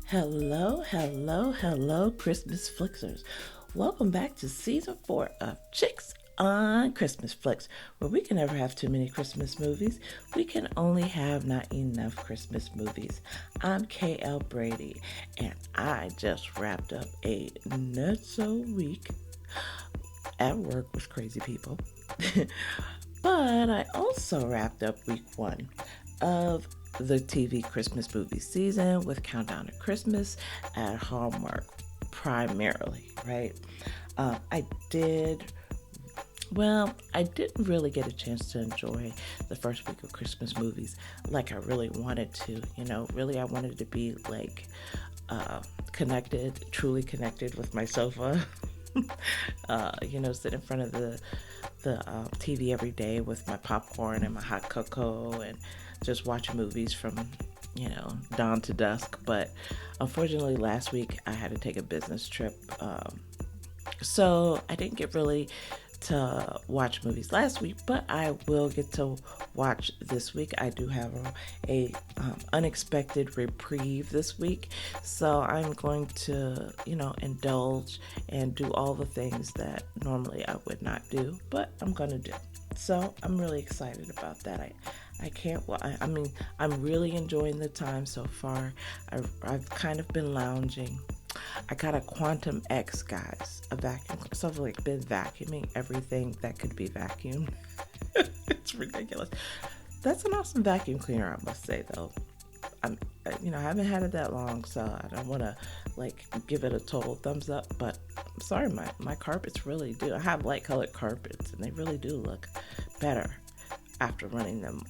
Hello, hello, hello, Christmas Flixers. Welcome back to season 4 of Chicks on Christmas Flicks, where we can never have too many Christmas movies. We can only have not enough Christmas movies. I'm KL Brady, and I just wrapped up a nutso week at work with crazy people. But I also wrapped up week 1 of the TV Christmas movie season with Countdown to Christmas at Hallmark primarily, right? I did, I didn't really get a chance to enjoy the first week of Christmas movies like I really wanted to. Really, I wanted to be like connected, truly connected with my sofa. Sit in front of the TV every day with my popcorn and my hot cocoa and just watch movies from dawn to dusk. But unfortunately last week I had to take a business trip, so I didn't get really to watch movies last week, but I will get to watch this week. I do have a unexpected reprieve this week, so I'm going to indulge and do all the things that normally I would not do, but I'm going to do. So I'm really excited about that. I can't. I mean, I'm really enjoying the time so far. I've kind of been lounging. I got a Quantum X, guys, a vacuum. So I've been vacuuming everything that could be vacuumed. It's ridiculous. That's an awesome vacuum cleaner, I must say, though. I haven't had it that long, so I don't want to give it a total thumbs up. But I'm sorry, my carpets really do. I have light colored carpets, and they really do look better after running them.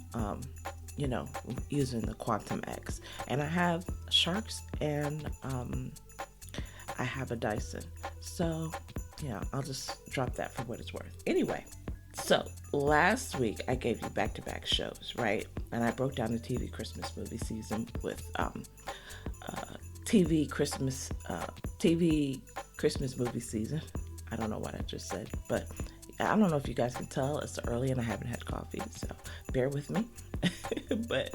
Using the Quantum X, and I have Sharks and I have a Dyson. So, I'll just drop that for what it's worth. Anyway, so last week I gave you back-to-back shows, right? And I broke down the TV Christmas movie season with TV Christmas movie season. I don't know what I just said, but I don't know if you guys can tell. It's early and I haven't had coffee, so bear with me. But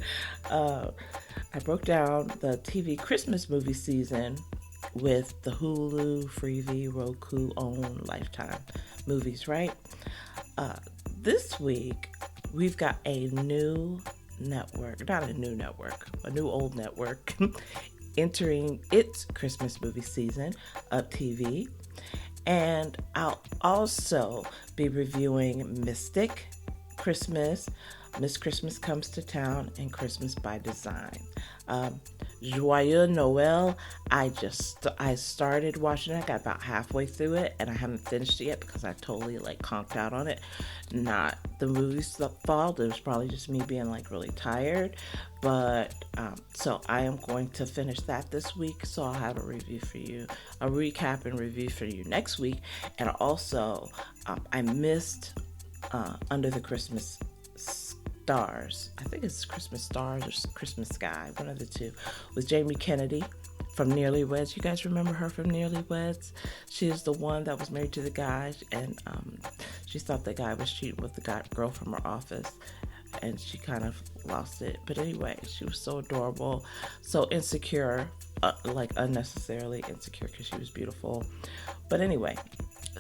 I broke down the TV Christmas movie season with the Hulu, Freevee, Roku, OWN, Lifetime movies, right? This week, we've got a new network, not a new network, a new old network entering its Christmas movie season of TV. And I'll also be reviewing Mystic Christmas, Miss Christmas Comes to Town, and Christmas by Design. Joyeux Noel, I started watching it. I got about halfway through it, and I haven't finished it yet because I totally conked out on it. Not the movie's fault. It was probably just me being really tired. But so I am going to finish that this week. So I'll have a review for you, a recap and review for you next week. And also, I missed Under the Christmas Stars. I think it's Christmas Stars or Christmas Sky, one of the two, with Jamie Kennedy from Nearly Weds. You guys remember her from Nearly Weds? She is the one that was married to the guy, and she thought the guy was cheating with the girl from her office, and she kind of lost it. But anyway, she was so adorable, so insecure, unnecessarily insecure because she was beautiful. But anyway,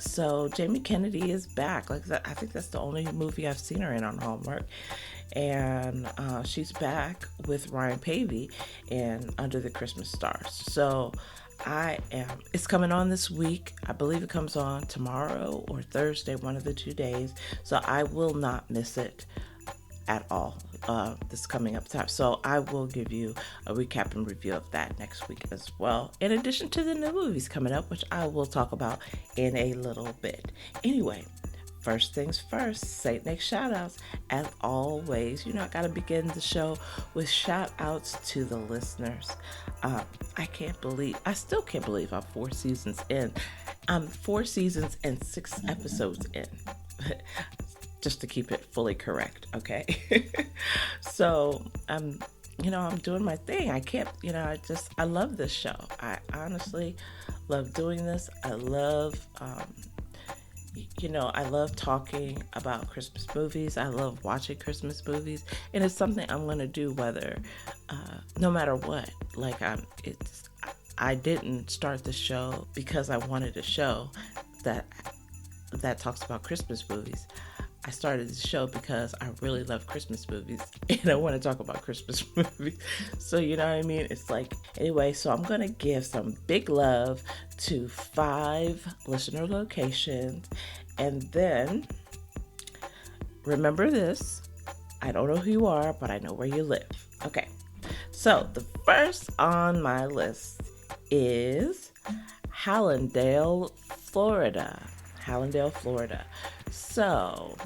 so Jamie Kennedy is back. I think that's the only movie I've seen her in on Hallmark. And she's back with Ryan Pavey in Under the Christmas Stars. So it's coming on this week. I believe it comes on tomorrow or Thursday, one of the 2 days. So I will not miss it at all this coming up time. So I will give you a recap and review of that next week as well, in addition to the new movies coming up, which I will talk about in a little bit. Anyway, first things first, St. Nick shout outs. As always, I got to begin the show with shout outs to the listeners. I still can't believe I'm 4 seasons in. I'm 4 seasons and 6 episodes in. Just to keep it fully correct, okay? So I'm doing my thing. I love this show. I honestly love doing this. I love, I love talking about Christmas movies. I love watching Christmas movies, and it's something I'm going to do no matter what. I didn't start the show because I wanted a show that talks about Christmas movies. I started the show because I really love Christmas movies and I want to talk about Christmas movies. So, you know what I mean? It's like, anyway, so I'm going to give some big love to 5 listener locations. And then, remember this, I don't know who you are, but I know where you live. Okay, so the first on my list is Hallandale, Florida. Hallandale, Florida. So,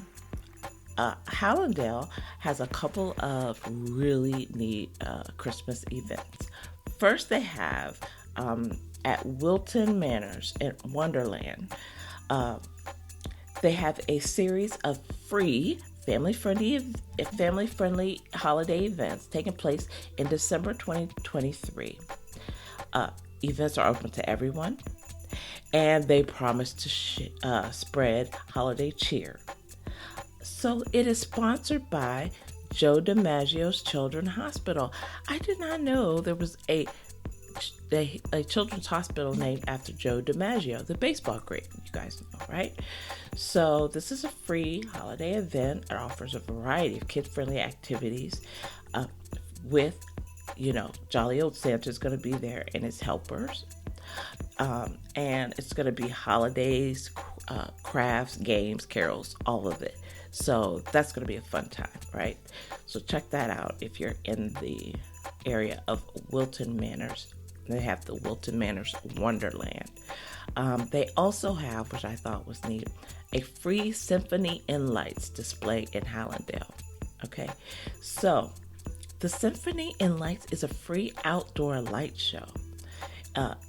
Hallandale has a couple of really neat Christmas events. First, they have at Wilton Manors in Wonderland, they have a series of free family-friendly holiday events taking place in December 2023. Events are open to everyone, and they promise to spread holiday cheer. So it is sponsored by Joe DiMaggio's Children's Hospital. I did not know there was a children's hospital named after Joe DiMaggio, the baseball great. You guys know, right? So this is a free holiday event. It offers a variety of kid-friendly activities with, Jolly Old Santa's going to be there and his helpers. And it's going to be holidays, crafts, games, carols, all of it. So that's going to be a fun time, right? So check that out if you're in the area of Wilton Manors. They have the Wilton Manors Wonderland. They also have, which I thought was neat, a free Symphony in Lights display in Hallandale. Okay, so the Symphony in Lights is a free outdoor light show.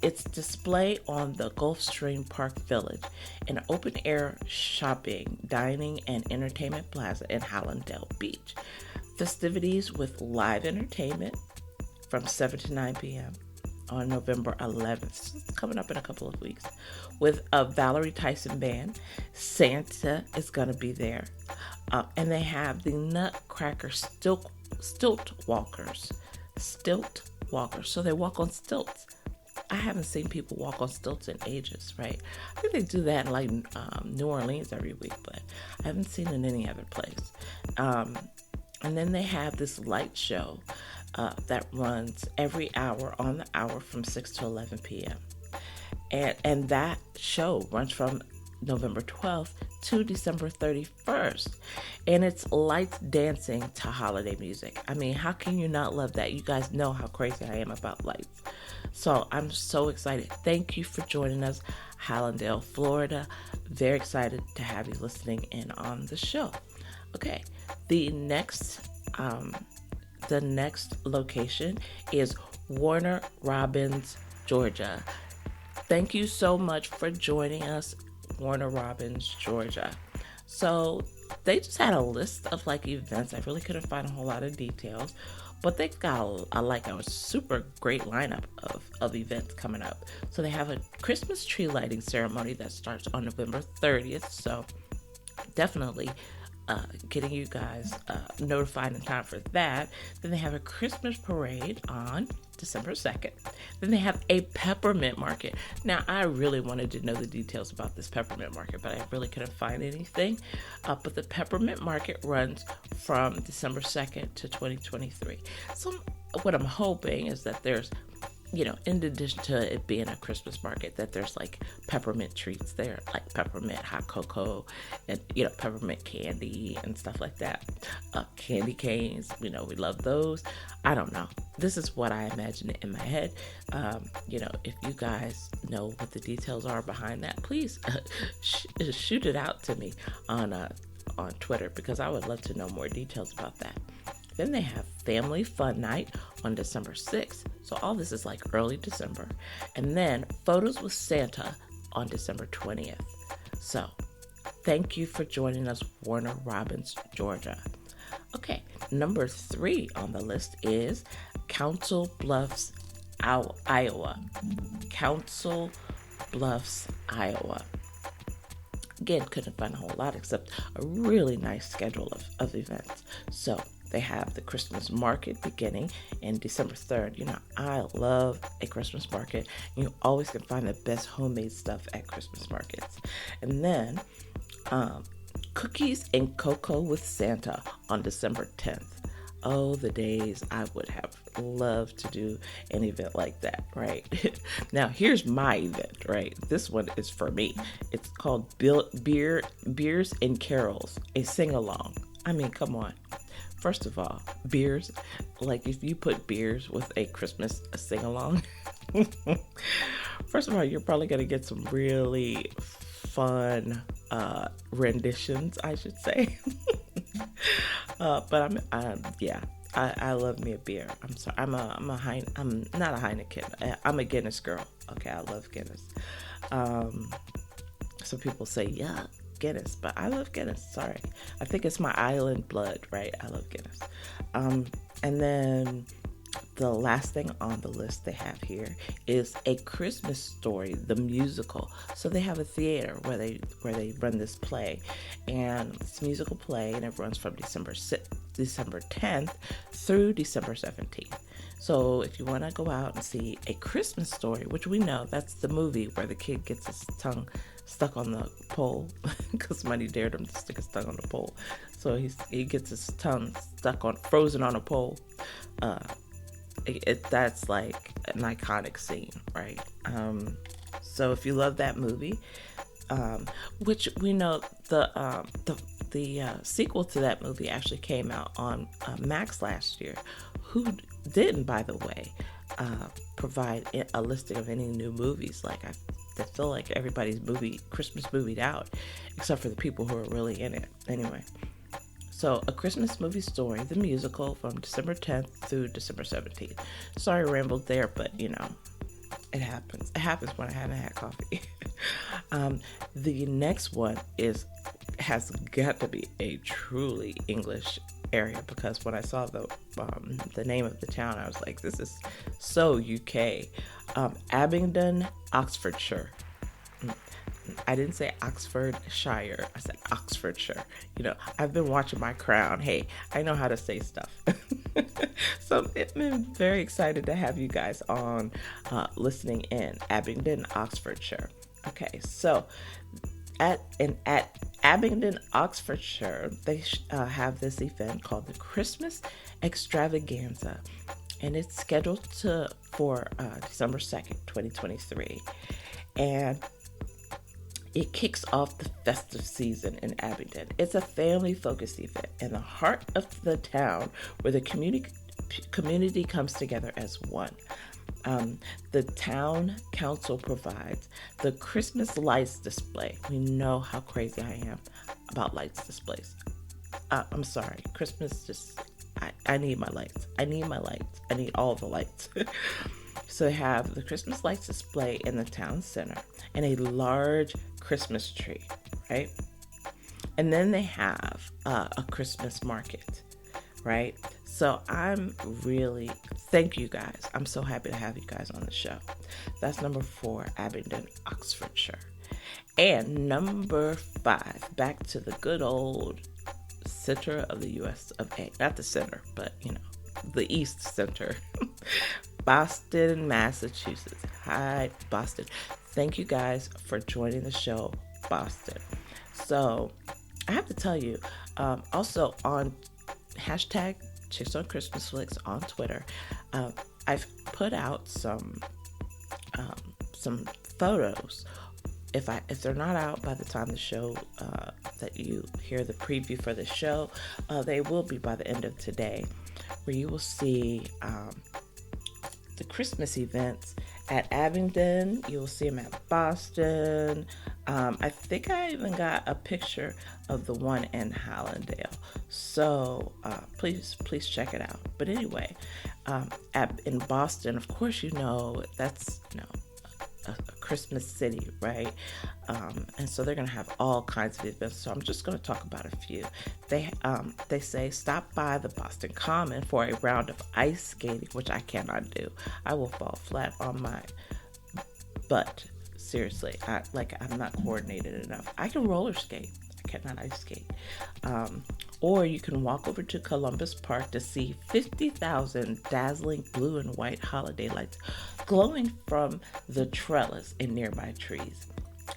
It's display on the Gulfstream Park Village, an open-air shopping, dining, and entertainment plaza in Hallandale Beach. Festivities with live entertainment from 7 to 9 p.m. on November 11th. It's coming up in a couple of weeks. With a Valerie Tyson band. Santa is going to be there. And they have the Nutcracker stilt walkers. Stilt walkers. So they walk on stilts. I haven't seen people walk on stilts in ages, right? I think they do that in like New Orleans every week, but I haven't seen it in any other place. And then they have this light show that runs every hour on the hour from 6 to 11 p.m. And that show runs from November 12th to December 31st. And it's lights dancing to holiday music. I mean, how can you not love that? You guys know how crazy I am about lights. So I'm so excited. Thank you for joining us, Hallandale, Florida. Very excited to have you listening in on the show. Okay, the next location is Warner Robins, Georgia. Thank you so much for joining us, Warner Robins, Georgia. So they just had a list of like events. I really couldn't find a whole lot of details, but they've got a super great lineup of events coming up. So they have a Christmas tree lighting ceremony that starts on November 30th. So definitely getting you guys notified in time for that. Then they have a Christmas parade on December 2nd. Then they have a peppermint market. Now, I really wanted to know the details about this peppermint market, but I really couldn't find anything. But the peppermint market runs from December 2nd to 2023. So what I'm hoping is that there's, in addition to it being a Christmas market, that there's like peppermint treats there, like peppermint hot cocoa and, peppermint candy and stuff like that. Candy canes, we love those. I don't know. This is what I imagine it in my head. If you guys know what the details are behind that, please shoot it out to me on Twitter, because I would love to know more details about that. Then they have Family Fun Night on December 6th. So all this is like early December. And then Photos with Santa on December 20th. So thank you for joining us, Warner Robins, Georgia. Okay, number 3 on the list is Council Bluffs, Iowa. Council Bluffs, Iowa. Again, couldn't find a whole lot except a really nice schedule of events. So They have the Christmas market beginning in December 3rd. I love a Christmas market. You always can find the best homemade stuff at Christmas markets. And then cookies and cocoa with Santa on December 10th. Oh, the days I would have loved to do an event like that, right? Now, here's my event, right? This one is for me. It's called Beers and Carols, a sing-along. I mean, come on. First of all, beers, like if you put beers with a Christmas sing-along, first of all, you're probably going to get some really fun renditions, I should say. But I love me a beer. I'm sorry, I'm not a Heineken. I'm a Guinness girl. Okay, I love Guinness. Some people say, yeah, Guinness, but I love Guinness. Sorry, I think it's my island blood, right? I love Guinness. And then the last thing on the list they have here is A Christmas Story, the musical. So they have a theater where they run this play, and it's a musical play, and it runs from December 10th through December 17th. So if you want to go out and see A Christmas Story, which we know that's the movie where the kid gets his tongue stuck on the pole because somebody dared him to stick his tongue on the pole. So he gets his tongue frozen on a pole. That's like an iconic scene, right? So if you love that movie, which we know the sequel to that movie actually came out on Max last year, who didn't, by the way, provide a listing of any new movies. Like I feel like everybody's Christmas movie'd out, except for the people who are really in it. Anyway. So, A Christmas Movie Story, the musical, from December 10th through December 17th. Sorry I rambled there, but, it happens. It happens when I haven't had coffee. The next one has got to be a truly English area, because when I saw the name of the town, I was like, this is so UK. Abingdon, Oxfordshire. I didn't say Oxfordshire. I said Oxfordshire. I've been watching My Crown. Hey, I know how to say stuff. So I'm very excited to have you guys on listening in. Abingdon, Oxfordshire. Okay, so at Abingdon, Oxfordshire, they have this event called the Christmas Extravaganza, and it's scheduled for December 2nd, 2023, and it kicks off the festive season in Abingdon. It's a family-focused event in the heart of the town where the community comes together as one. The town council provides the Christmas lights display. We know how crazy I am about lights displays. I'm sorry, Christmas I need my lights. I need all the lights. So they have the Christmas lights display in the town center and a large Christmas tree, right? And then they have a Christmas market, right? So thank you guys. I'm so happy to have you guys on the show. That's number 4, Abingdon, Oxfordshire. And number 5, back to the good old center of the US of A. Not the center, but the East Center. Boston, Massachusetts. Hi, Boston. Thank you guys for joining the show, Boston. So I have to tell you, also on hashtag Chicks on Christmas Flicks on Twitter, I've put out some photos. If they're not out by the time the show that you hear the preview for the show, they will be by the end of today, where you will see the Christmas events at Abingdon. You will see them at Boston. I think I even got a picture of the one in Hallandale. So please check it out. But anyway, in Boston, of course, that's a Christmas city, right? And so they're going to have all kinds of events. So I'm just going to talk about a few. They say stop by the Boston Common for a round of ice skating, which I cannot do. I will fall flat on my butt. Seriously, I'm not coordinated enough. I can roller skate. cannot ice skate. Or you can walk over to Columbus Park to see 50,000 dazzling blue and white holiday lights glowing from the trellis in nearby trees.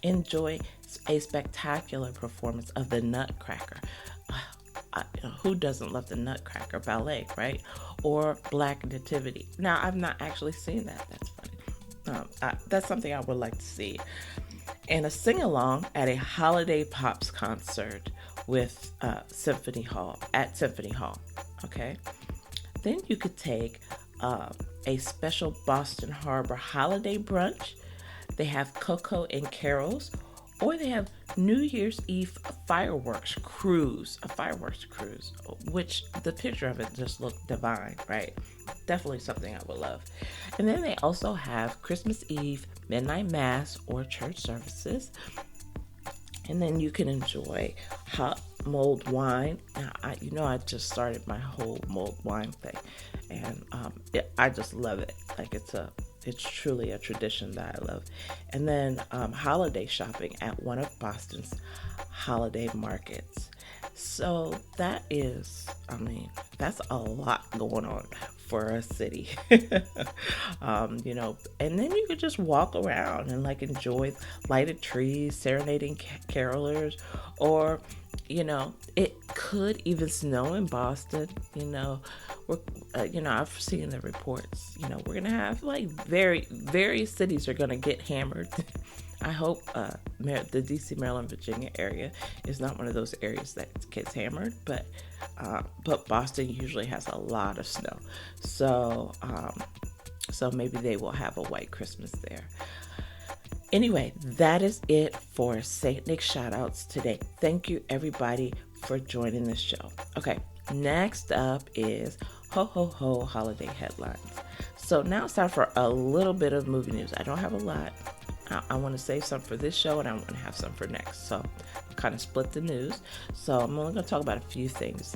Enjoy a spectacular performance of the Nutcracker. Who doesn't love the Nutcracker ballet, right? Or Black Nativity. Now, I've not actually seen that. That's funny. That's something I would like to see. And a sing-along at a holiday pops concert with Symphony Hall, okay? Then you could take a special Boston Harbor holiday brunch. They have cocoa and carols, or they have New Year's Eve a fireworks cruise, which the picture of it just looked divine, right? Definitely something I would love. And then they also have Christmas Eve midnight mass or church services. And then you can enjoy hot mulled wine. Now, I just started my whole mulled wine thing, and I just love it. Like it's truly a tradition that I love. And then holiday shopping at one of Boston's holiday markets. So that's a lot going on for a city. And then you could just walk around and like enjoy lighted trees, serenading carolers, or it could even snow in Boston. I've seen the reports. We're gonna have like various cities are gonna get hammered. I hope the DC, Maryland, Virginia area is not one of those areas that gets hammered, but Boston usually has a lot of snow, so maybe they will have a white Christmas there. Anyway, that is it for St. Nick shoutouts today. Thank you everybody for joining this show. Okay, next up is Ho Ho Ho holiday headlines. So now it's time for a little bit of movie news. I don't have a lot. I want to save some for this show, and I want to have some for next. So kind of split the news. So I'm only going to talk about a few things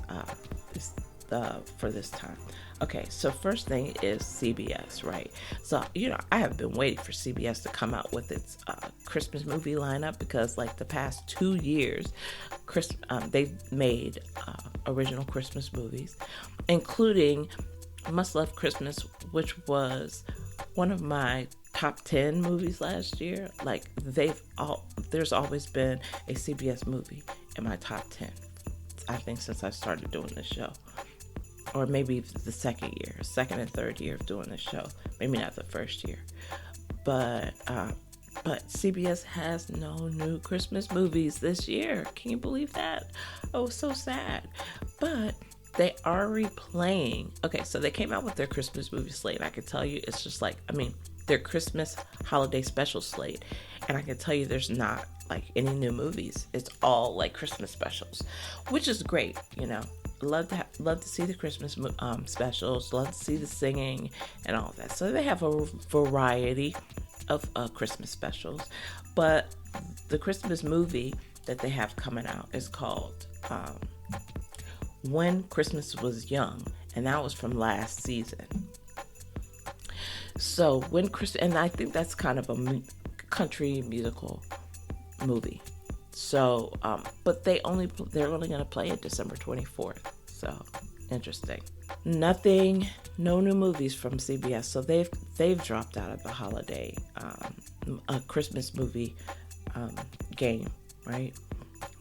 for this time. Okay, so first thing is CBS, right? So, I have been waiting for CBS to come out with its Christmas movie lineup, because like the past 2 years, they've made original Christmas movies, including Must Love Christmas, which was one of my top 10 movies last year. Like there's always been a CBS movie in my top 10, I think, since I started doing this show. Or maybe the second and third year of doing this show. Maybe not the first year. But CBS has no new Christmas movies this year. Can you believe that? Oh, so sad. But they are replaying. Okay, so they came out with their Christmas movie slate. I can tell you, it's just like, their Christmas holiday special slate. And I can tell you there's not like any new movies. It's all like Christmas specials, which is great, Love to see the Christmas specials, love to see the singing and all that. So they have a variety of Christmas specials, but the Christmas movie that they have coming out is called When Christmas Was Young, and that was from last season. So and I think that's kind of a country musical movie. So, but they're only going to play it December 24th. So, interesting. No new movies from CBS. So they've dropped out of the holiday, a Christmas movie game, right?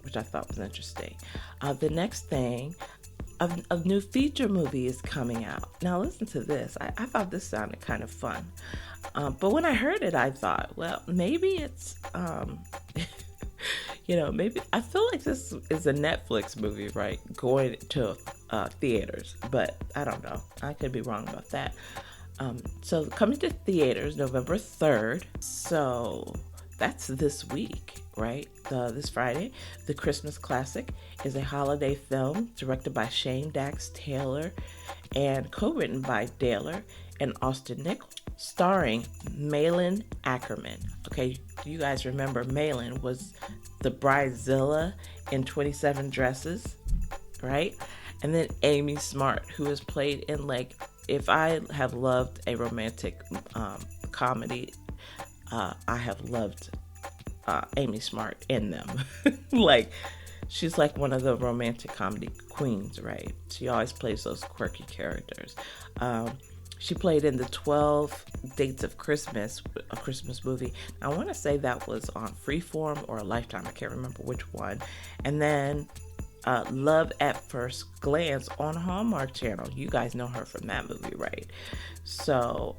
Which I thought was interesting. The next thing, a new feature movie is coming out. Now listen to this. I thought this sounded kind of fun. But when I heard it, I thought, well, maybe it's, maybe I feel like this is a Netflix movie, right? Going to theaters, but I don't know. I could be wrong about that. So coming to theaters November 3rd. So that's this week, right? This Friday. The Christmas Classic is a holiday film directed by Shane Dax Taylor and co-written by Daler and Austin Nichols, starring Malin Ackerman. Okay, you guys remember Malin was the Bridezilla in 27 Dresses, right? And then Amy Smart, who has played in, like, if I have loved a romantic comedy, I have loved Amy Smart in them. Like, she's like one of the romantic comedy queens, right? She always plays those quirky characters. She played in the 12 Dates of Christmas, a Christmas movie. I want to say that was on Freeform or Lifetime. I can't remember which one. And then Love at First Glance on Hallmark Channel. You guys know her from that movie, right? So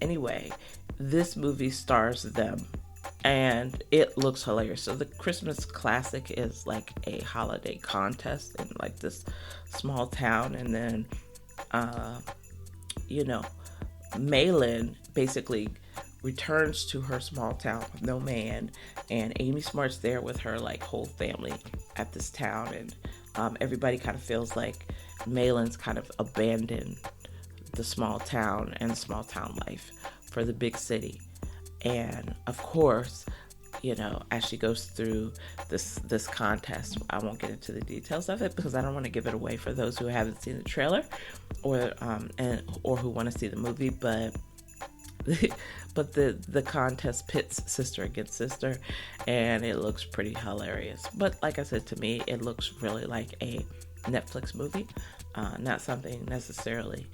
anyway, this movie stars them, and it looks hilarious. So the Christmas classic is like a holiday contest in like this small town, and then Malin basically returns to her small town with no man, and Amy Smart's there with her like whole family at this town, and everybody kind of feels like Malin's kind of abandoned the small town and small town life for the big city. And of course, as she goes through this contest, I won't get into the details of it because I don't want to give it away for those who haven't seen the trailer or who want to see the movie. But the contest pits sister against sister, and it looks pretty hilarious. But like I said, to me, it looks really like a Netflix movie, not something necessarily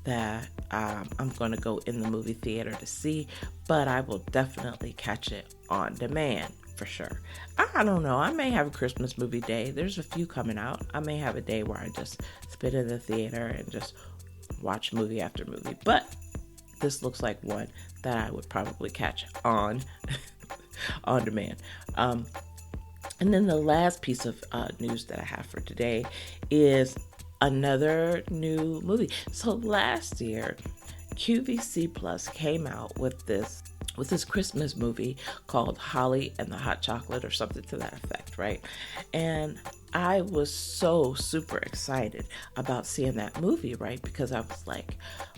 that I'm going to go in the movie theater to see, but I will definitely catch it on demand for sure. I don't know. I may have a Christmas movie day. There's a few coming out. I may have a day where I just spit in the theater and just watch movie after movie, but this looks like one that I would probably catch on on demand. And then the last piece of news that I have for today is another new movie. So last year, QVC Plus came out with this Christmas movie called Holly and the Hot Chocolate, or something to that effect, right? And I was so super excited about seeing that movie, right? Because I was like,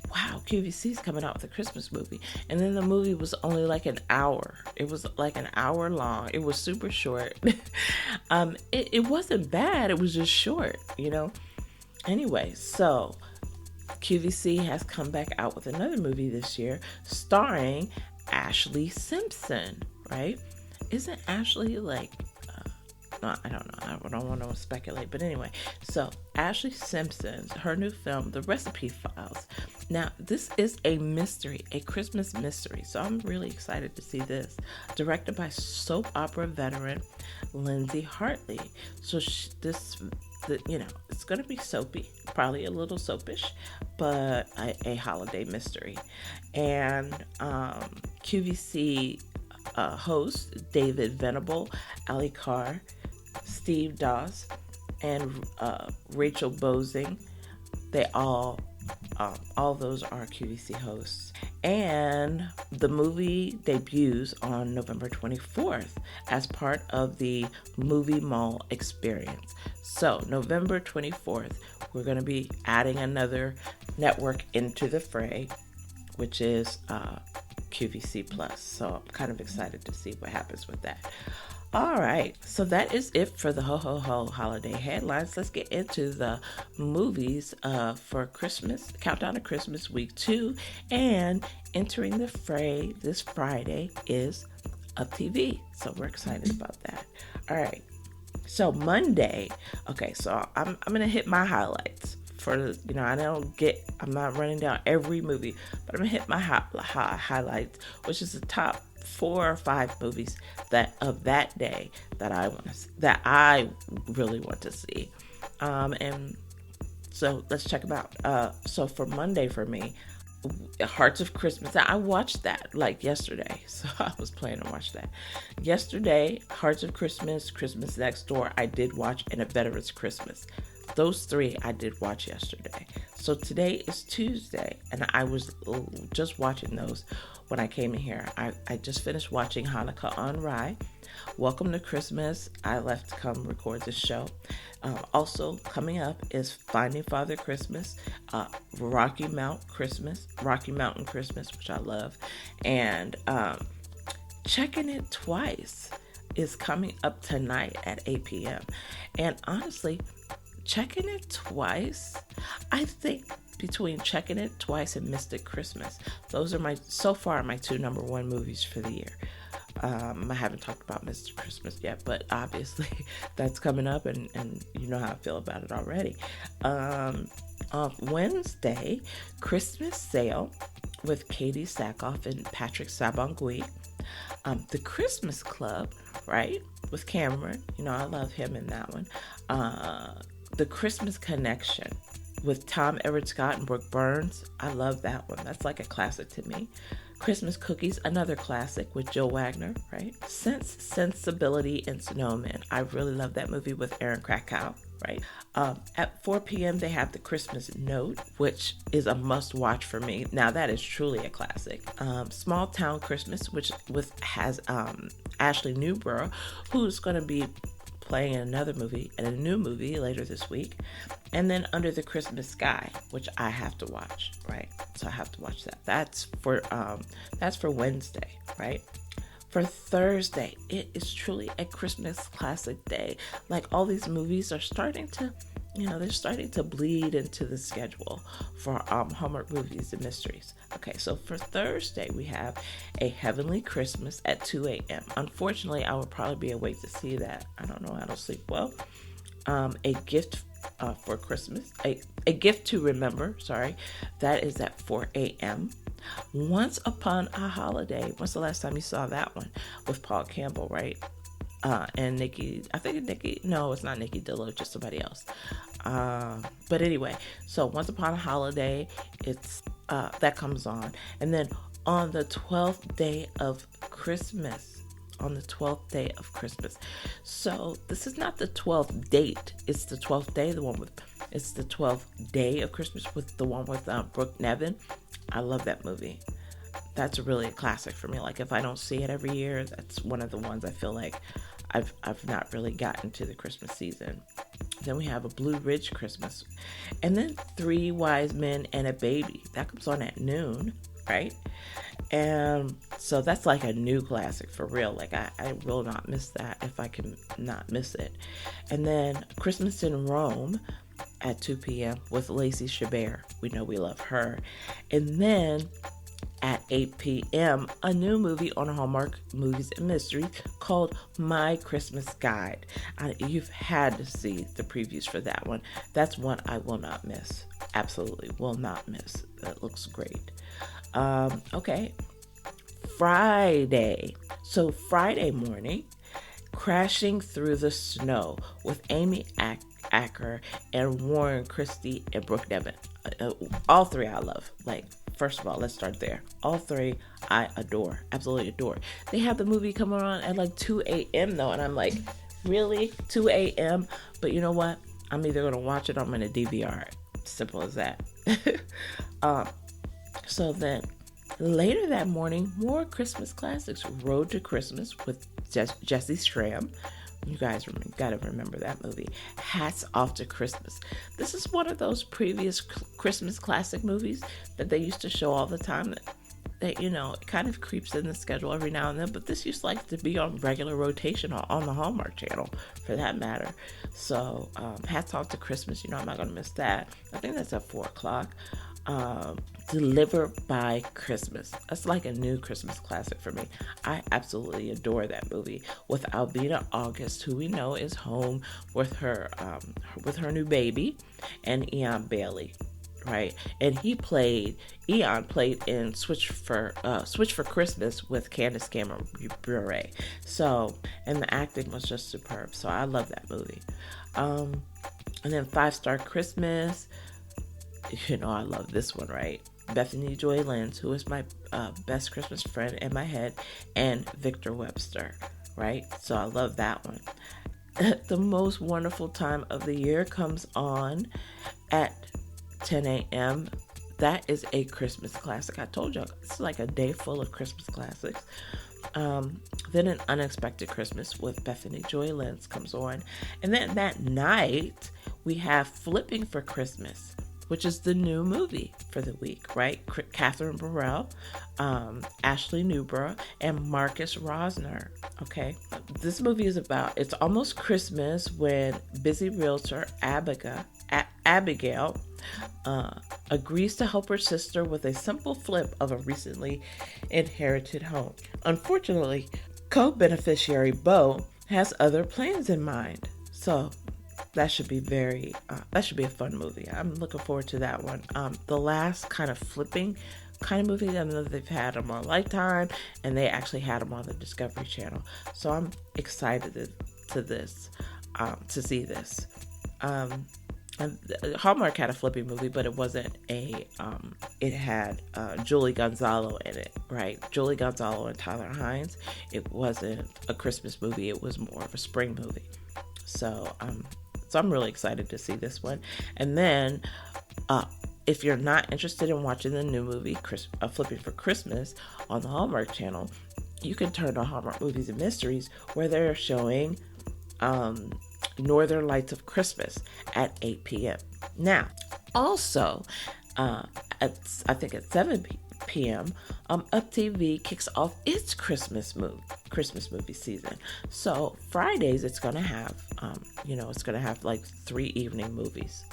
wow, QVC's coming out with a Christmas movie. And then the movie was only like an hour. It was like an hour long. It was super short. It wasn't bad. It was just short, Anyway, so QVC has come back out with another movie this year starring Ashley Simpson, right? Isn't Ashley like, no, I don't know. I don't want to speculate. But anyway, so Ashley Simpson's, her new film, The Recipe Files. Now, this is a mystery, a Christmas mystery. So I'm really excited to see this. Directed by soap opera veteran Lindsay Hartley. So it's going to be soapy, probably a little soapish, but a holiday mystery. And QVC hosts David Venable, Ali Carr, Steve Doss, and Rachel Bozing. They all those are QVC hosts. And the movie debuts on November 24th as part of the Movie Mall experience. So November 24th, we're going to be adding another network into the fray, which is QVC Plus. So I'm kind of excited to see what happens with that. All right, so that is it for the ho holiday headlines. Let's get into the movies for Christmas, countdown to Christmas week 2, and entering the fray this Friday is Up TV. So we're excited about that. All right, so Monday. Okay, so I'm gonna hit my highlights for I'm not running down every movie, but I'm gonna hit my highlights, which is the top 4 or 5 movies that day that I really want to see. And so let's check them out. So for Monday for me, Hearts of Christmas. I watched that like yesterday, so I was planning to watch that yesterday. Hearts of Christmas, Christmas Next Door, I did watch, and A Veteran's Christmas. Those 3 I did watch yesterday. So today is Tuesday, and I was just watching those when I came in here. I just finished watching Hanukkah on Rye. Welcome to Christmas. I left to come record this show. Also coming up is Finding Father Christmas, Rocky Mountain Christmas, which I love, and Checking It Twice is coming up tonight at 8 p.m. And honestly, Checking It Twice, I think between Checking It Twice and Mystic Christmas, those are so far my 2 number 1 movies for the year. I haven't talked about Mr. Christmas yet, but obviously that's coming up, and you know how I feel about it already. On Wednesday, Christmas Sale with Katie Sackhoff and Patrick Sabongui. The Christmas Club, right, with Cameron. You know, I love him in that one. The Christmas Connection with Tom Everett Scott and Brooke Burns. I love that one. That's like a classic to me. Christmas Cookies, another classic with Jill Wagner, right? Sense, Sensibility, and Snowman. I really love that movie with Aaron Krakow, right? At 4 p.m. they have The Christmas Note, which is a must-watch for me. Now that is truly a classic. Small Town Christmas, which has Ashley Newborough, who's going to be playing in another movie and a new movie later this week. And then Under the Christmas Sky, which I have to watch, right? So I have to watch that. That's for Wednesday, right? For Thursday, it is truly a Christmas classic day. Like, all these movies are starting to, they're starting to bleed into the schedule for Hallmark movies and mysteries. Okay, so for Thursday, we have A Heavenly Christmas at 2 a.m. Unfortunately, I will probably be awake to see that. I don't know, I don't sleep well. A Gift for Christmas, a Gift to Remember, that is at 4 a.m. Once Upon a Holiday, when's the last time you saw that one? With Paul Campbell, right? And Nikki, no, it's not Nikki Dillo, just somebody else. But anyway, so Once Upon a Holiday, it's that comes on. And then on the 12th day of Christmas, so this is not the 12th date, it's the 12th day, it's the 12th day of Christmas with the one with Brooke Nevin. I love that movie. That's really a classic for me. Like, if I don't see it every year, that's one of the ones I feel like I've not really gotten to the Christmas season. Then we have A Blue Ridge Christmas, and then Three Wise Men and a Baby. That comes on at noon, right? And so that's like a new classic for real. Like, I will not miss that if I can not miss it. And then Christmas in Rome at 2 p.m. with Lacey Chabert. We know we love her. And then at 8 p.m., a new movie on Hallmark Movies and Mysteries called My Christmas Guide. You've had to see the previews for that one. That's one I will not miss. Absolutely will not miss. That looks great. Okay. Friday. So Friday morning, Crashing Through the Snow with Amy Acker and Warren Christie and Brooke Nevin. All three I love. Like, first of all, let's start there. All three I adore. Absolutely adore. They have the movie coming on at like 2 a.m. though, and I'm like, really? 2 a.m.? But you know what? I'm either going to watch it or I'm going to DVR it. Simple as that. So then later that morning, more Christmas classics. Road to Christmas with Jesse Schramm. You guys got to remember that movie. Hats Off to Christmas. This is one of those previous Christmas classic movies that they used to show all the time that it kind of creeps in the schedule every now and then, but this used to be on regular rotation on the Hallmark Channel for that matter. So Hats Off to Christmas, I'm not going to miss that. I think that's at 4 o'clock. Delivered by Christmas. That's like a new Christmas classic for me. I absolutely adore that movie with Albina August, who we know is home with her new baby, and Eon Bailey, right? And Eon played in Switch for Christmas with Candace Cameron Bure. So, and the acting was just superb. So I love that movie. And then 5 Star Christmas. I love this one, right? Bethany Joy Lenz, who is my best Christmas friend in my head, and Victor Webster, right? So I love that one. The Most Wonderful Time of the Year comes on at 10 a.m. That is a Christmas classic. I told you, it's like a day full of Christmas classics. Then An Unexpected Christmas with Bethany Joy Lenz comes on. And then that night, we have Flipping for Christmas, which is the new movie for the week, right? Catherine Burrell, Ashley Newborough, and Marcus Rosner, okay? This movie is it's almost Christmas when busy realtor Abigail agrees to help her sister with a simple flip of a recently inherited home. Unfortunately, Co-beneficiary Bo has other plans in mind. So that should be that should be a fun movie. I'm looking forward to that one. The last kind of flipping kind of movie, I know they've had them on Lifetime, and they actually had them on the Discovery Channel. So I'm excited to see this. And Hallmark had a flipping movie, but it wasn't it had Julie Gonzalo in it, right? Julie Gonzalo and Tyler Hines. It wasn't a Christmas movie. It was more of a spring movie. So I'm really excited to see this one. And then, if you're not interested in watching the new movie, Flipping for Christmas, on the Hallmark Channel, you can turn to Hallmark Movies and Mysteries, where they're showing Northern Lights of Christmas at 8 p.m. Now, also, I think at 7 p.m., Up TV kicks off its Christmas movie season. So Fridays, it's gonna have, it's gonna have like 3 evening movies.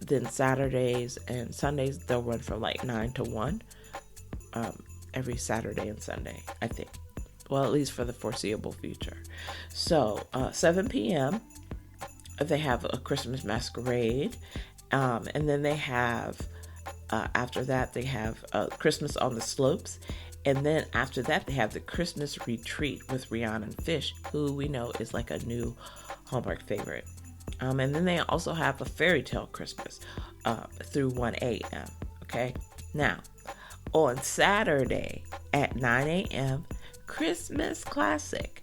Then Saturdays and Sundays, they'll run from like 9 to 1, every Saturday and Sunday, I think. Well, at least for the foreseeable future. So 7 p.m., they have a Christmas Masquerade, and then they have, after that, they have Christmas on the Slopes, and then after that, they have the Christmas Retreat with Rhiannon Fish, who we know is like a new Hallmark favorite. And then they also have a Fairy Tale Christmas through 1 a.m., okay? Now, on Saturday at 9 a.m., Christmas Classic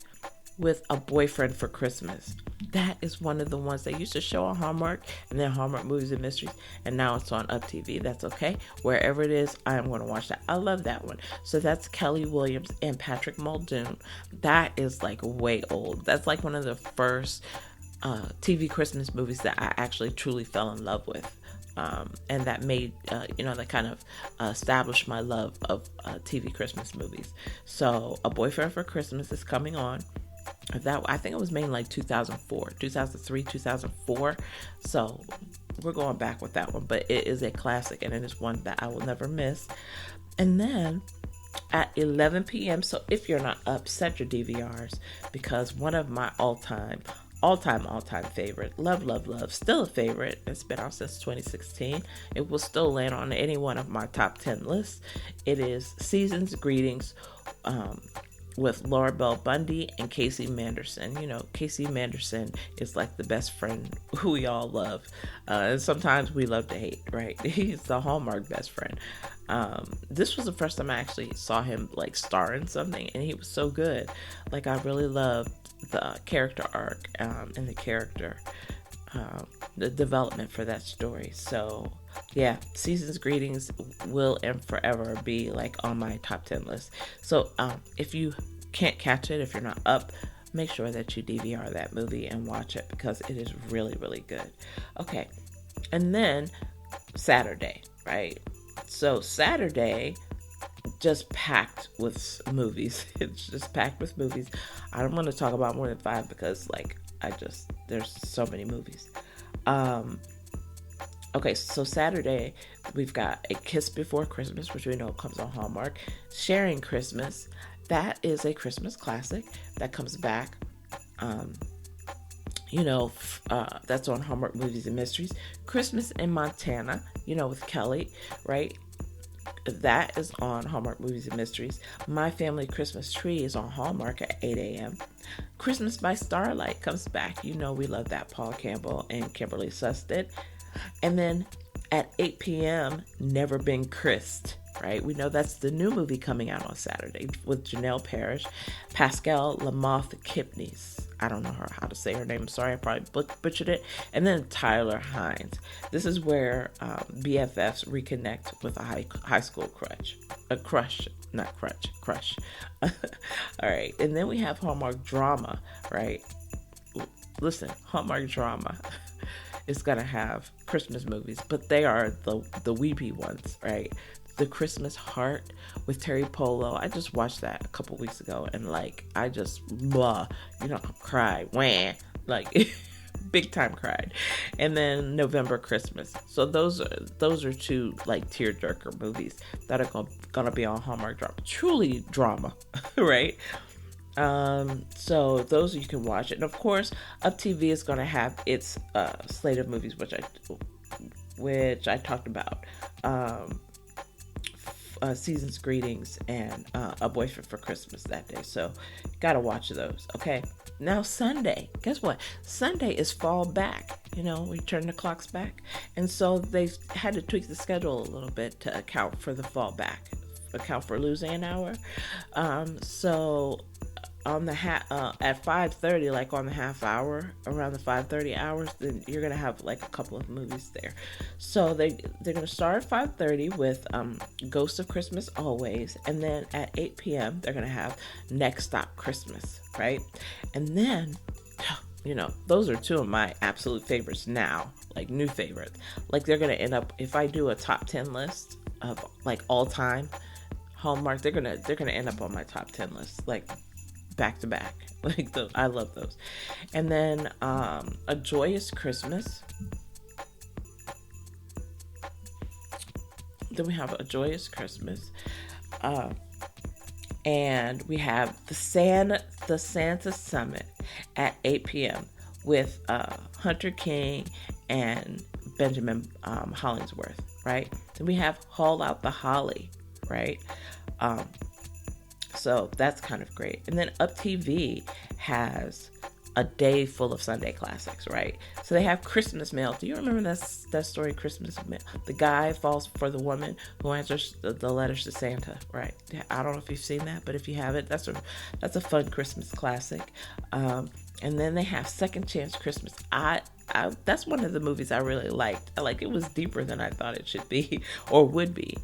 with A Boyfriend for Christmas. That is one of the ones they used to show on Hallmark and then Hallmark Movies and Mysteries, and now it's on Up TV. That's okay. Wherever it is, I am going to watch that. I love that one. So that's Kelly Williams and Patrick Muldoon. That is like way old. That's like one of the first TV Christmas movies that I actually truly fell in love with. And that made, that kind of established my love of TV Christmas movies. So A Boyfriend for Christmas is coming on. I think it was made in like 2003, 2004. So we're going back with that one, but it is a classic and it is one that I will never miss. And then at 11 p.m., so if you're not up, set your DVRs, because one of my all-time favorite, love, still a favorite. It's been out since 2016. It will still land on any one of my top 10 lists. It is Season's Greetings with Laura Bell Bundy and Casey Manderson. Casey Manderson is like the best friend who we all love. And sometimes we love to hate, right? He's the Hallmark best friend. This was the first time I actually saw him like star in something, and he was so good. Like, I really loved the character arc and the development for that story. So yeah, Season's Greetings will and forever be like on my top 10 list. So if you can't catch it, if you're not up, make sure that you DVR that movie and watch it, because it is really, really good. Okay, and then Saturday, right? So Saturday, just packed with movies. It's just packed with movies. I don't want to talk about more than 5 because there's so many movies. Okay, so Saturday we've got A Kiss Before Christmas, which we know comes on Hallmark. Sharing Christmas, that is a Christmas classic that comes back. That's on Hallmark Movies and Mysteries. Christmas in Montana, with Kelly, right? That is on Hallmark Movies and Mysteries. My Family Christmas Tree is on Hallmark at 8 a.m. Christmas by Starlight comes back. We love that. Paul Campbell and Kimberly Susted. And then at 8 p.m., Never Been Christ, right? We know that's the new movie coming out on Saturday with Janelle Parrish, Pascal Lamoth Kipnis. I don't know how to say her name. I'm sorry, I probably butchered it. And then Tyler Hines. This is where BFFs reconnect with a high school crush. All right. And then we have Hallmark Drama, right? Listen, Hallmark Drama is going to have Christmas movies, but they are the weepy ones, right? The Christmas Heart with Terry Polo. I just watched that a couple weeks ago, and I just cried, big time cried. And then November Christmas. So those are 2 tearjerker movies that are gonna be on Hallmark Drama. Truly drama, right? So those you can watch it, and of course, Up TV is going to have its slate of movies, which I talked about. Um, Season's Greetings and A Boyfriend for Christmas that day. So, gotta watch those. Okay. Now Sunday, guess what? Sunday is fall back. We turn the clocks back, and so they had to tweak the schedule a little bit to account for the fall back, account for losing an hour. So on the at 5:30, like on the half hour, around the 5:30 hours, then you're gonna have like a couple of movies there. So they're gonna start at 5:30 with Ghost of Christmas Always, and then at 8 p.m. they're gonna have Next Stop Christmas, right? And then those are two of my absolute favorites now, like new favorites. Like they're gonna end up, if I do a top 10 list of like all time Hallmark, they're gonna end up on my top 10 list, like back to back. Like I love those. And then A Joyous Christmas. Then we have A Joyous Christmas. And we have the Santa Summit at 8 p.m. with Hunter King and Benjamin Hollingsworth, right? Then we have Haul Out the Holly, right? So that's kind of great. And then Up TV has a day full of Sunday classics, right? So they have Christmas Mail. Do you remember that story, Christmas Mail? The guy falls for the woman who answers the letters to Santa, right? I don't know if you've seen that, but if you haven't, that's a fun Christmas classic. And then they have Second Chance Christmas. That's one of the movies I really liked. It was deeper than I thought it should be or would be.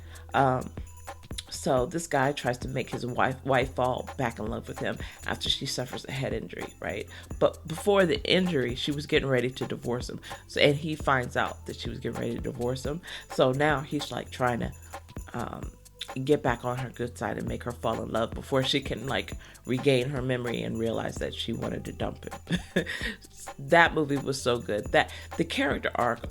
So this guy tries to make his wife fall back in love with him after she suffers a head injury, right? But before the injury, she was getting ready to divorce him. And he finds out that she was getting ready to divorce him. So now he's like trying to get back on her good side and make her fall in love before she can like regain her memory and realize that she wanted to dump him. That movie was so good. That the character arc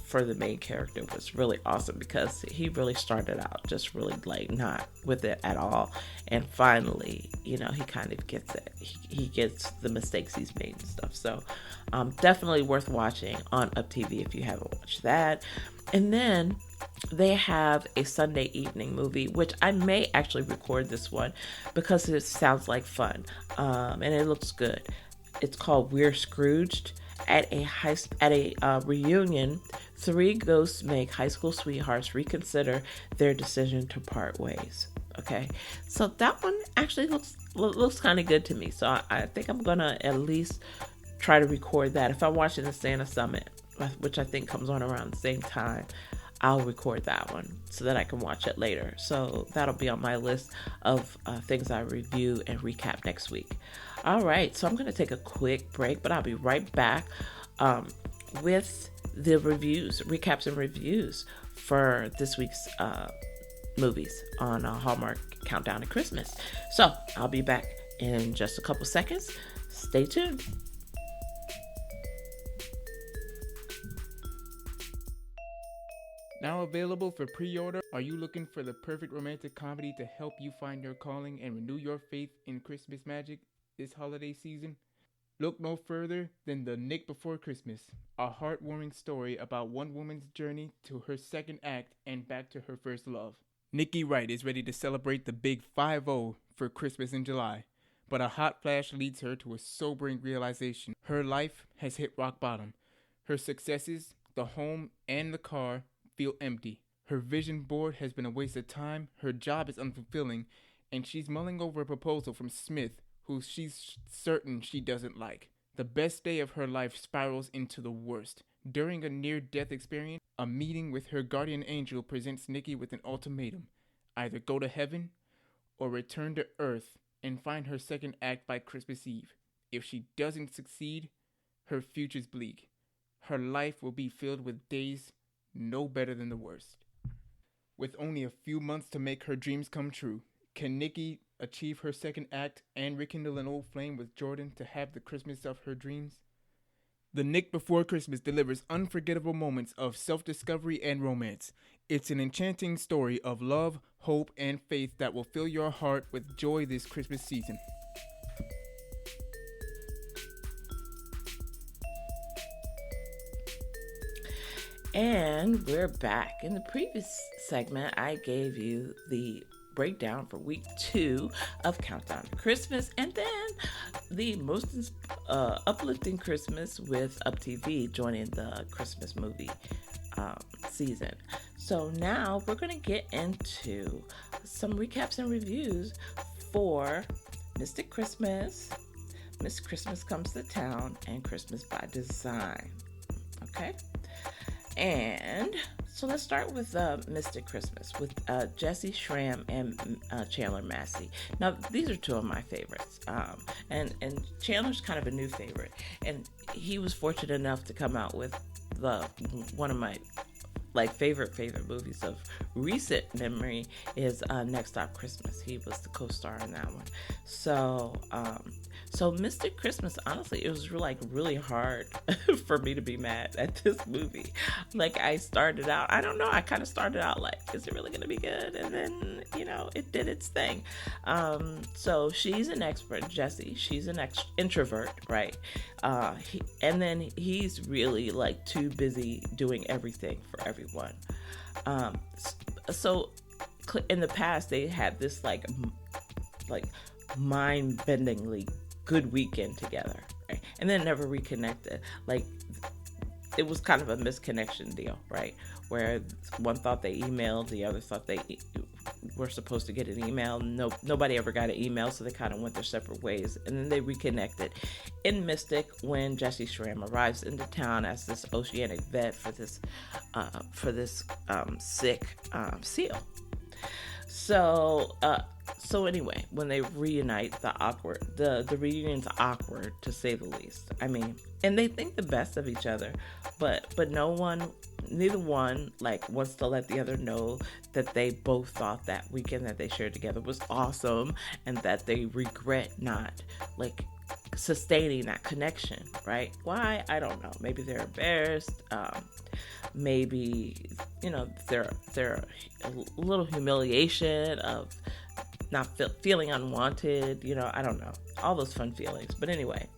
for the main character was really awesome because he really started out just really like not with it at all, and finally he kind of gets it. He gets the mistakes he's made and stuff. So definitely worth watching on Up TV if you haven't watched that. And then they have a Sunday evening movie, which I may actually record this one because it sounds like fun, and it looks good. It's called We're Scrooged. At a reunion, three ghosts make high school sweethearts reconsider their decision to part ways. Okay, so that one actually looks kind of good to me. So I think I'm gonna at least try to record that. If I'm watching the Santa Summit, which I think comes on around the same time, I'll record that one so that I can watch it later. So that'll be on my list of things I review and recap next week. All right, so I'm going to take a quick break, but I'll be right back with the reviews, recaps and reviews for this week's movies on Hallmark Countdown to Christmas. So I'll be back in just a couple seconds. Stay tuned. Now available for pre-order. Are you looking for the perfect romantic comedy to help you find your calling and renew your faith in Christmas magic this holiday season? Look no further than The Nick Before Christmas, a heartwarming story about one woman's journey to her second act and back to her first love. Nikki Wright is ready to celebrate the big 5-0 for Christmas in July, but a hot flash leads her to a sobering realization. Her life has hit rock bottom. Her successes, the home and the car, feel empty. Her vision board has been a waste of time, her job is unfulfilling, and she's mulling over a proposal from Smith, who she's certain she doesn't like. The best day of her life spirals into the worst. During a near-death experience, a meeting with her guardian angel presents Nikki with an ultimatum. Either go to heaven or return to Earth and find her second act by Christmas Eve. If she doesn't succeed, her future's bleak. Her life will be filled with days no better than the worst. With only a few months to make her dreams come true, can Nikki achieve her second act and rekindle an old flame with Jordan to have the Christmas of her dreams? The Nick Before Christmas delivers unforgettable moments of self-discovery and romance. It's an enchanting story of love, hope, and faith that will fill your heart with joy this Christmas season. And we're back. In the previous segment, I gave you the breakdown for week 2 of Countdown to Christmas, and then the most uplifting Christmas with Up TV joining the Christmas movie season. So now we're going to get into some recaps and reviews for Mystic Christmas, Miss Christmas Comes to Town, and Christmas by Design. Okay? And so let's start with Mystic Christmas with Jesse Schramm and Chandler Massey. Now, these are two of my favorites. And Chandler's kind of a new favorite. And he was fortunate enough to come out with one of my favorite movies of recent memory is Next Stop Christmas. He was the co-star in that one. So Mystic Christmas, honestly, it was really hard for me to be mad at this movie. I started out, I don't know, I kind of started out is it really going to be good? And then, it did its thing. So she's an expert, Jessie. She's an introvert, right? And then he's really too busy doing everything for everyone. So in the past, they had this mind-bendingly good weekend together, right? And then never reconnected. It was kind of a misconnection deal, right? Where one thought they emailed, the other thought they were supposed to get an email. Nobody ever got an email, so they kind of went their separate ways. And then they reconnected in Mystic when Jesse Schramm arrives into town as this oceanic vet for this sick seal. So anyway, when they reunite, the reunion's awkward, to say the least. I mean, and they think the best of each other, but neither one wants to let the other know that they both thought that weekend that they shared together was awesome, and that they regret not sustaining that connection, right? Why? I don't know. Maybe they're embarrassed. Maybe they're a little humiliation of not feeling unwanted. I don't know, all those fun feelings. But anyway,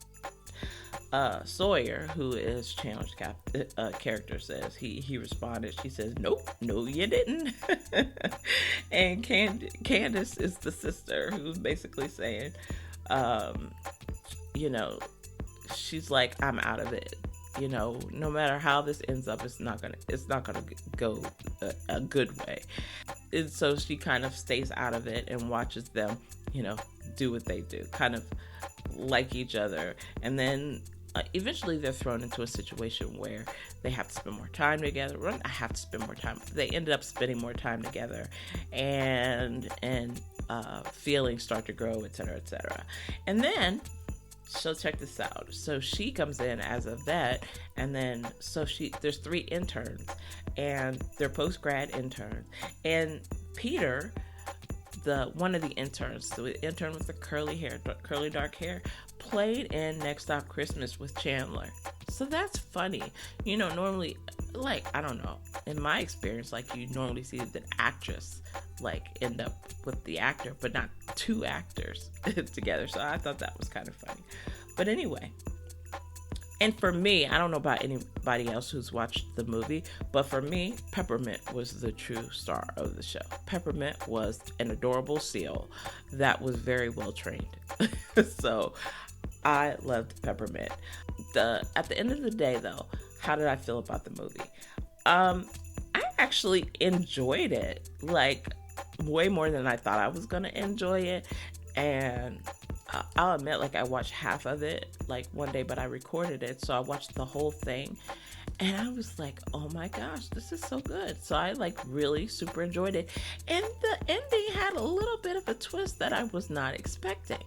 Sawyer, who is Chandler's character, says he responded. She says, "Nope, no, you didn't." And Candace is the sister who's basically saying, she's like, "I'm out of it. No matter how this ends up, it's not gonna go a good way." And so she kind of stays out of it and watches them, do what they do, kind of like each other. And then eventually they're thrown into a situation where they have to spend more time together. Well, I have to spend more time. They ended up spending more time together, and feelings start to grow, etc., etc. And then, so check this out. So she comes in as a vet, and then there's 3 interns, and they're post-grad interns. And Peter, one of the interns, the intern with the curly dark hair, played in Next Stop Christmas with Chandler. So that's funny. Normally, I don't know, in my experience, you normally see the actress end up with the actor, but not 2 actors together. So I thought that was kind of funny. But anyway, and for me, I don't know about anybody else who's watched the movie, but for me, Peppermint was the true star of the show. Peppermint was an adorable seal that was very well trained. So I loved Peppermint. At the end of the day, though, how did I feel about the movie? I actually enjoyed it, way more than I thought I was going to enjoy it. And I'll admit, I watched half of it, one day, but I recorded it, so I watched the whole thing. And I was like, oh my gosh, this is so good. So I really super enjoyed it. And the ending had a little bit of a twist that I was not expecting,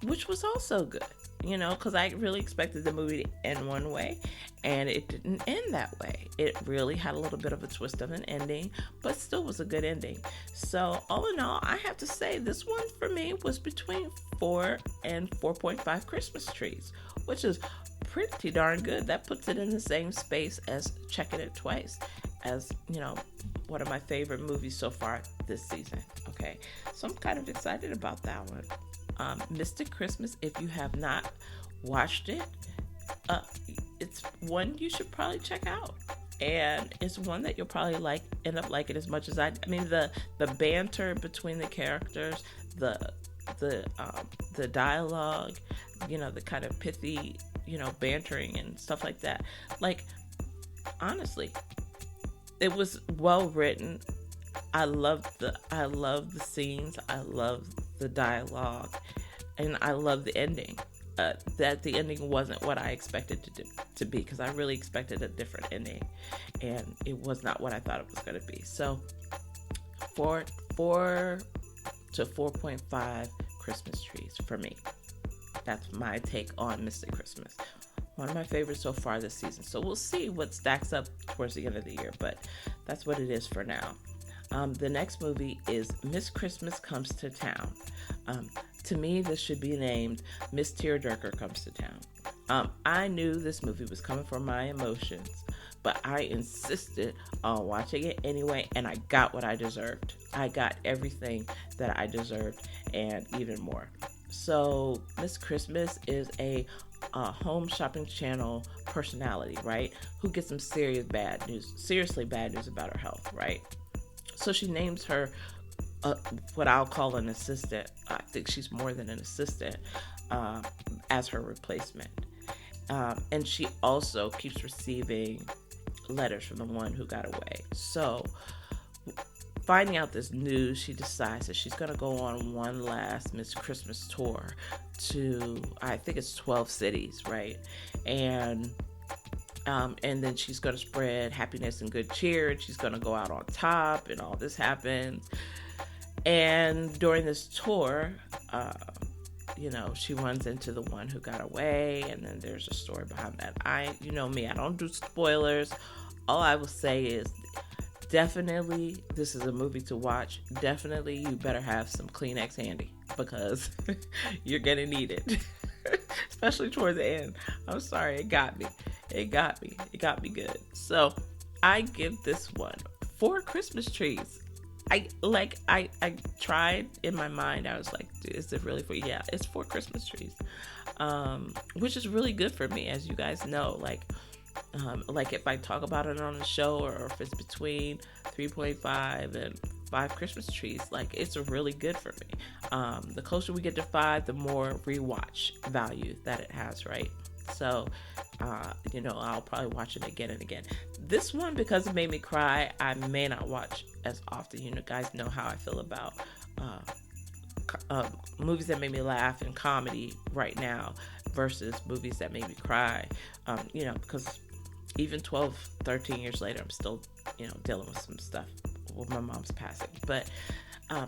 which was also good, because I really expected the movie to end one way, and it didn't end that way. It really had a little bit of a twist of an ending, but still was a good ending. So all in all, I have to say this one for me was between 4 and 4.5 Christmas trees, which is pretty darn good. That puts it in the same space as Checking It Twice, as one of my favorite movies so far this season. Okay, so I'm kind of excited about that one. Mystic Christmas, if you have not watched it, it's one you should probably check out. and it's one that you'll probably end up liking as much as I mean, the banter between the characters, the the dialogue, the kind of pithy, bantering and stuff like that. Like, honestly, it was well written. I loved the scenes. I loved the dialogue, and I loved the ending. That the ending wasn't what I expected to be, because I really expected a different ending, and it was not what I thought it was going to be. So, 4 to 4.5 Christmas trees for me. That's my take on Mystic Christmas. One of my favorites so far this season. So we'll see what stacks up towards the end of the year, but that's what it is for now. The next movie is Miss Christmas Comes to Town. To me, this should be named Miss Tearjerker Comes to Town. I knew this movie was coming for my emotions, but I insisted on watching it anyway, and I got what I deserved. I got everything that I deserved and even more. So Miss Christmas is a home shopping channel personality, right? Who gets some seriously bad news about her health, right? So she names her what I'll call an assistant. I think she's more than an assistant, as her replacement. And she also keeps receiving letters from the one who got away. So, finding out this news, she decides that she's going to go on one last Miss Christmas tour to, I think it's 12 cities, right? And then she's going to spread happiness and good cheer, and she's going to go out on top, and all this happens. And during this tour, she runs into the one who got away, and then there's a story behind that. You know me, I don't do spoilers. All I will say is, definitely, this is a movie to watch. Definitely, you better have some Kleenex handy, because you're gonna need it, especially towards the end. I'm sorry, it got me good. So I give this one 4 Christmas trees. I tried in my mind. I was like, is it really 4? Yeah, it's 4 Christmas trees, which is really good for me, as you guys know. Like if I talk about it on the show, or if it's between 3.5 and 5 Christmas trees, like, it's really good for me. The closer we get to 5, the more rewatch value that it has, right? So, I'll probably watch it again and again. This one, because it made me cry, I may not watch as often. You guys know how I feel about movies that made me laugh and comedy right now versus movies that made me cry. Because even 12, 13 years later, I'm still, dealing with some stuff with my mom's passing. But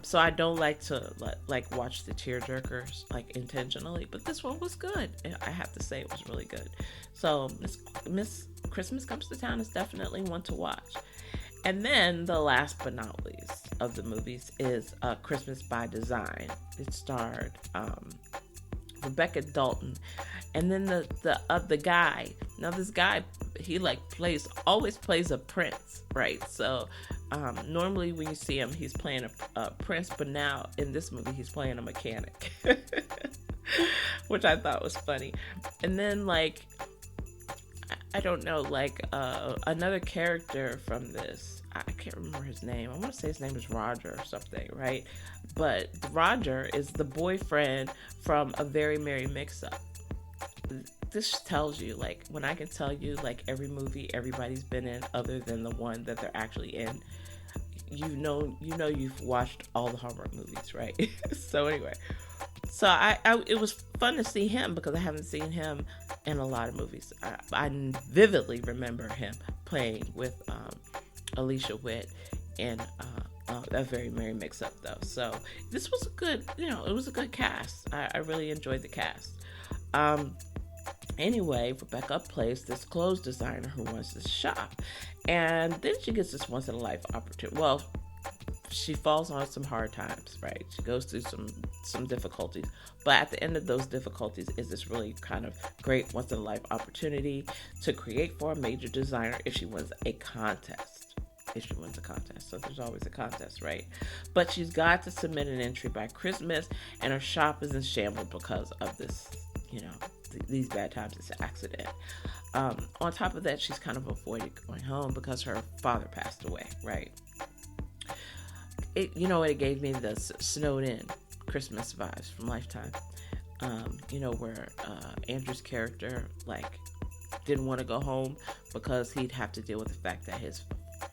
so I don't like to watch the tearjerkers intentionally, but this one was good. I have to say, it was really good. So Miss Christmas Comes to Town is definitely one to watch. And then the last but not least of the movies is Christmas by Design. It starred Rebecca Dalton, and then the guy. Now this guy, he always plays a prince, right? So normally when you see him, he's playing a prince, but now in this movie he's playing a mechanic, which I thought was funny. And then I don't know, another character from this, I can't remember his name. I want to say his name is Roger or something, right? But Roger is the boyfriend from A Very Merry Mix-Up. This tells you, when I can tell you, every movie everybody's been in other than the one that they're actually in, you've watched all the Hallmark movies, right? So anyway, it was fun to see him, because I haven't seen him in a lot of movies. I vividly remember him playing with Alicia Witt in A Very Merry Mix-Up, though. So this was it was a good cast. I really enjoyed the cast. Anyway, Rebecca plays this clothes designer who wants to shop, and then she gets this once-in-a-life opportunity. Well, she falls on some hard times, right? She goes through some difficulties, but at the end of those difficulties is this really kind of great once-in-a-life opportunity to create for a major designer if she wins a contest. So there's always a contest, right? But she's got to submit an entry by Christmas, and her shop is in shambles because of this, these bad times, this accident. On top of that, she's kind of avoided going home because her father passed away, right? It gave me the snowed in Christmas vibes from Lifetime. Where Andrew's character didn't want to go home because he'd have to deal with the fact that his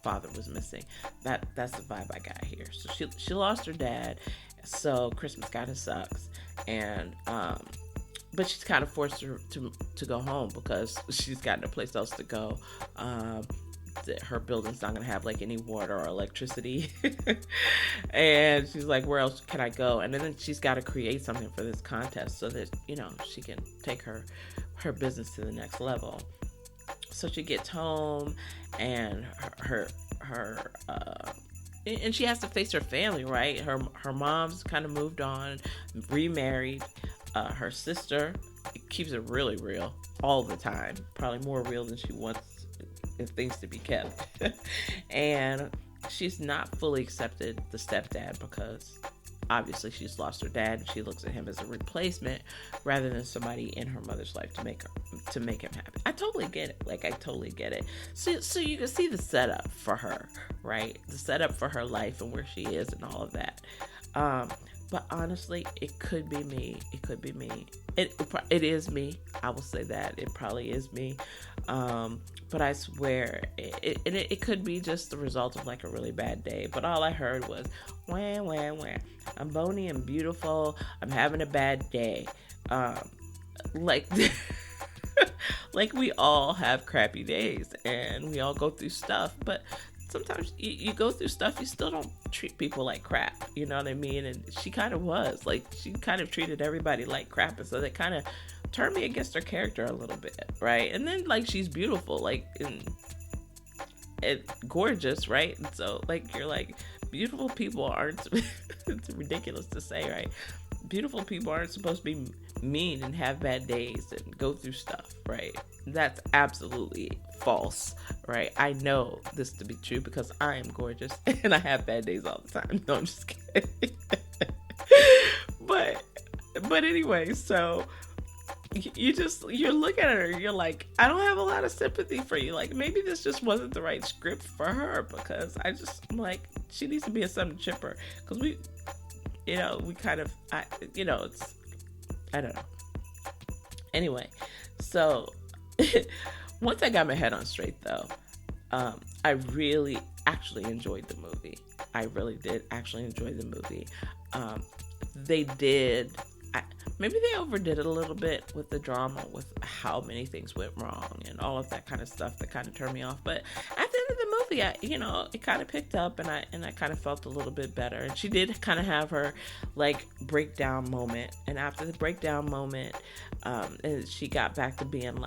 father was missing. That's the vibe I got here. So she lost her dad, so Christmas kind of sucks, and but she's kind of forced to go home because she's got no place else to go. Her building's not gonna have any water or electricity, and she's like, where else can I go? And then she's got to create something for this contest so that she can take her business to the next level. So she gets home, and and she has to face her family, right? Her mom's kind of moved on, remarried. Her sister keeps it really real all the time, probably more real than she wants things to be kept. And she's not fully accepted the stepdad because obviously she's lost her dad, and she looks at him as a replacement rather than somebody in her mother's life to make him happy. I totally get it. I totally get it. So you can see the setup for her, right? The setup for her life and where she is and all of that. But honestly, it could be me. It could be me. It is me. I will say that. It probably is me. But I swear, it could be just the result of a really bad day. But all I heard was, wah, wah, wah. I'm bony and beautiful. I'm having a bad day. We all have crappy days, and we all go through stuff. But sometimes you go through stuff, you still don't treat people like crap. You know what I mean? And she kind of was. She kind of treated everybody like crap. And so that kind of turned me against her character a little bit, right? And then, she's beautiful, and gorgeous, right? And so, you're beautiful people aren't, it's ridiculous to say, right? Beautiful people aren't supposed to be mean and have bad days and go through stuff, right? That's absolutely false, right? I know this to be true because I am gorgeous and I have bad days all the time. No, I'm just kidding. But anyway, so you're looking at her, you're like, I don't have a lot of sympathy for you. Maybe this just wasn't the right script for her, because I'm she needs to be a Southern chipper, because we kind of, it's, I don't know. Anyway, so once I got my head on straight, though, I really actually enjoyed the movie. I really did actually enjoy the movie. Maybe they overdid it a little bit with the drama, with how many things went wrong and all of that kind of stuff that kind of turned me off. But at the end of the movie, it kind of picked up, and I kind of felt a little bit better. And she did kind of have her breakdown moment, and after the breakdown moment, and she got back to being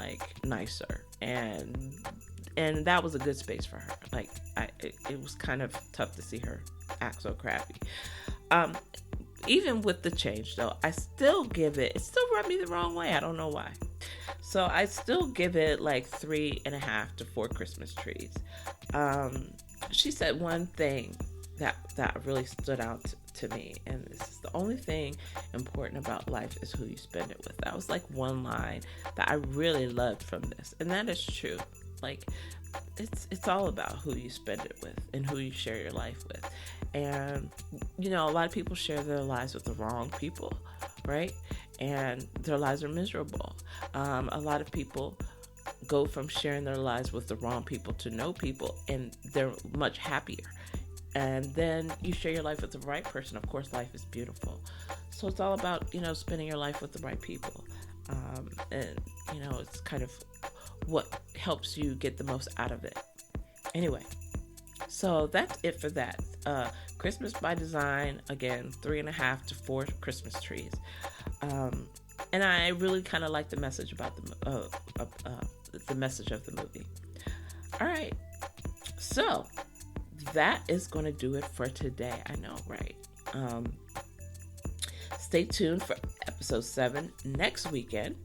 nicer, and that was a good space for her. It was kind of tough to see her act so crappy. Even with the change, though, I still give it still rubbed me the wrong way. I don't know why. So I still give it 3.5 to 4 Christmas trees. She said one thing that really stood out to me, and this is the only thing important about life is who you spend it with. That was one line that I really loved from this, and that is true. It's all about who you spend it with and who you share your life with. And a lot of people share their lives with the wrong people, right? And their lives are miserable. A lot of people go from sharing their lives with the wrong people to no people, and they're much happier. And then you share your life with the right person. Of course, life is beautiful. So it's all about spending your life with the right people. And it's kind of what helps you get the most out of it. Anyway, so that's it for that. Christmas by Design, again, 3.5 to 4 Christmas trees. And I really kind of like the message about the message of the movie. All right, so that is going to do it for today. I know, right? Stay tuned for episode 7 next weekend.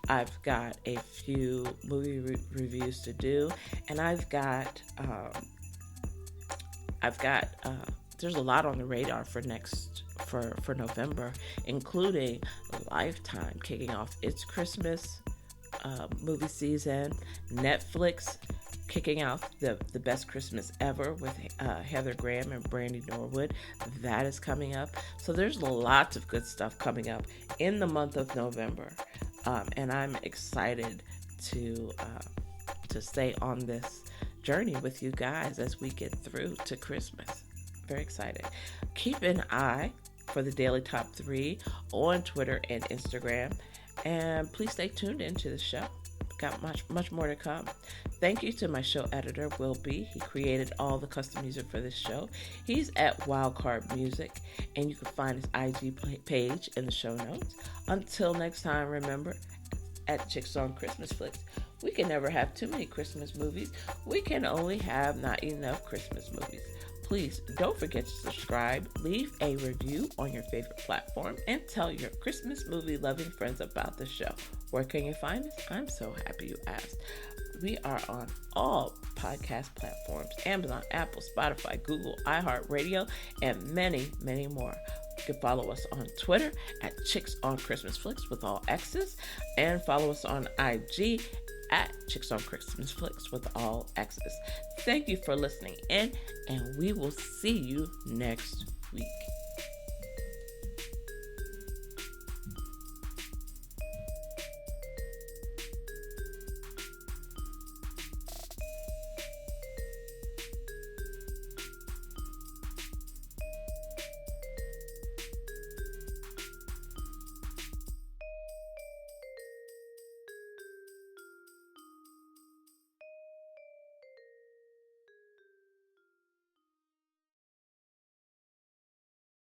I've got a few movie reviews to do, and I've got there's a lot on the radar for November, including Lifetime kicking off its Christmas movie season. Netflix kicking out the best Christmas ever with Heather Graham and Brady Norwood. That is coming up. So there's lots of good stuff coming up in the month of November, and I'm excited to stay on this journey with you guys as we get through to Christmas. Very excited. Keep an eye for the Daily Top 3 on Twitter and Instagram, and please stay tuned into the show. Got much more to come. Thank you to my show editor, Will B. He created all the custom music for this show. He's at Wildcard Music, and you can find his IG page in the show notes. Until next time, remember, at Chicks on Christmas Flicks, we can never have too many Christmas movies. We can only have not enough Christmas movies. Please don't forget to subscribe, leave a review on your favorite platform, and tell your Christmas movie loving friends about the show. Where can you find us? I'm so happy you asked. We are on all podcast platforms: Amazon, Apple, Spotify, Google, iHeartRadio, and many, many more. You can follow us on Twitter at Chicks on Christmas Flicks with all X's, and follow us on IG at Chicks on Christmas Flicks with all X's. Thank you for listening in, and we will see you next week.